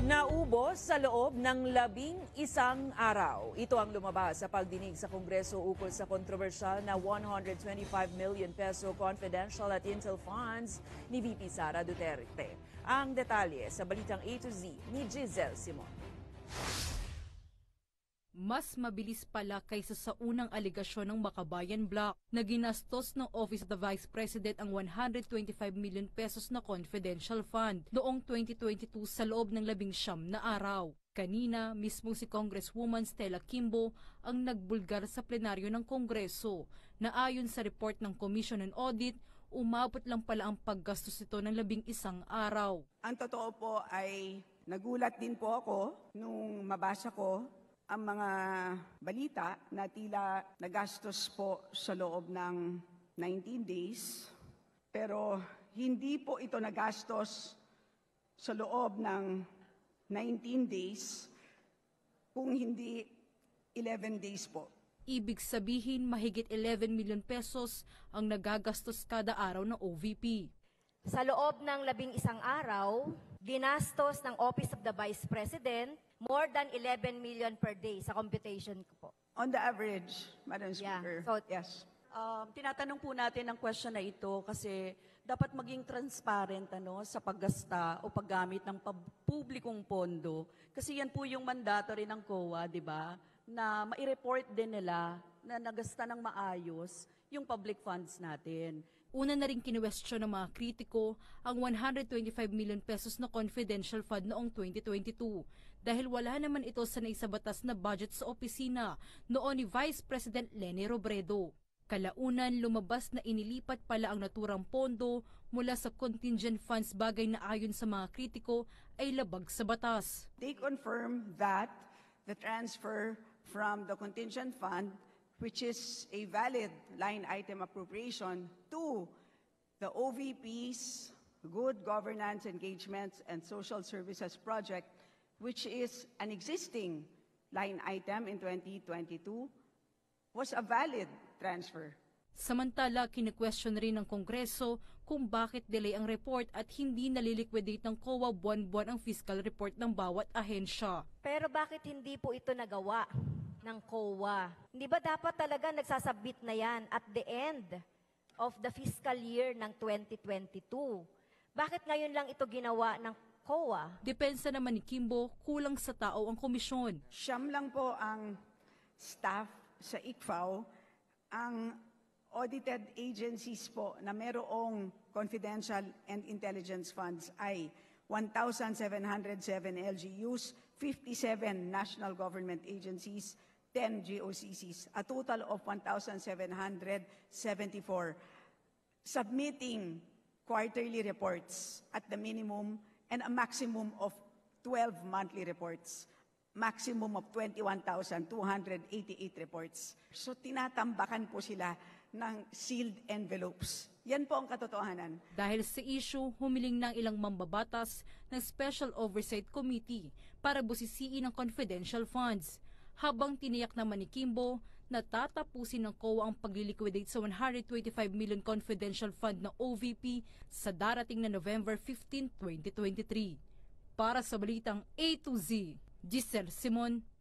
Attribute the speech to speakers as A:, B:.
A: Naubos sa loob ng 11 araw. Ito ang lumabas sa pagdinig sa Kongreso ukol sa kontrobersyal na 125 million peso confidential at intel funds ni VP Sara Duterte. Ang detalye sa balitang A to Z ni Giselle Simon.
B: Mas mabilis pala kaysa sa unang aligasyon ng Makabayan Block na ginastos ng Office of the Vice President ang 125 million pesos na confidential fund noong 2022 sa loob ng 19 na araw. Kanina, mismo si Congresswoman Stella Kimbo ang nagbulgar sa plenaryo ng Kongreso na ayon sa report ng Commission on Audit, umabot lang pala ang paggastos ito ng 11 araw.
C: Ang totoo po ay nagulat din po ako nung mabasa ko ang mga balita na tila nagastos po sa loob ng 19 days, pero hindi po ito nagastos sa loob ng 19 days kung hindi 11 days po.
B: Ibig sabihin mahigit 11 million pesos ang nagagastos kada araw ng OVP.
D: Sa loob ng 11 araw, ginastos ng Office of the Vice President more than 11 million per day sa computation ko po.
C: On the average, Madam Speaker,
D: So,
C: yes.
E: Tinatanong po natin ang question na ito kasi dapat maging transparent sa paggasta o paggamit ng publikong pondo. Kasi yan po yung mandato rin ng COA, di ba? Na mai-report din nila na nagasta ng maayos yung public funds natin.
B: Una na rin kinuwestiyon ng mga kritiko ang 125 million pesos na confidential fund noong 2022 dahil wala naman ito sa naisabatas na budget sa opisina noon ni Vice President Leni Robredo. Kalaunan, lumabas na inilipat pala ang naturang pondo mula sa contingent funds bagay na ayon sa mga kritiko ay labag sa batas.
C: They confirm that the transfer from the contingent fund, which is a valid line item appropriation, to the OVP's Good Governance Engagements and Social Services Project, which is an existing line item in 2022, was a valid transfer.
B: Samantala, kine-question rin ng Kongreso kung bakit delay ang report at hindi naliliquidate ng COA buwan-buwan ang fiscal report ng bawat ahensya.
D: Pero bakit hindi po ito nagawa ng COA? Hindi ba dapat talaga nagsasubmit na yan at the end of the fiscal year ng 2022? Bakit ngayon lang ito ginawa ng COA?
B: Depensa naman ni Kimbo, kulang sa tao ang komisyon.
C: Siyam lang po ang staff sa ICFAO. Ang audited agencies po na merong confidential and intelligence funds ay 1,707 LGUs, 57 national government agencies, 10 GOCCs, a total of 1,774 submitting quarterly reports at the minimum and a maximum of 12 monthly reports, maximum of 21,288 reports. So tinatambakan po sila ng sealed envelopes. Yan po ang katotohanan.
B: Dahil sa issue, humiling ng ilang mambabatas ng Special Oversight Committee para busisiin ang confidential funds. Habang tiniyak naman ni Kimbo na tatapusin ng COA ang pagliliquidate sa 125 million confidential fund ng OVP sa darating na November 15, 2023. Para sa balitang A to Z, Giselle Simon,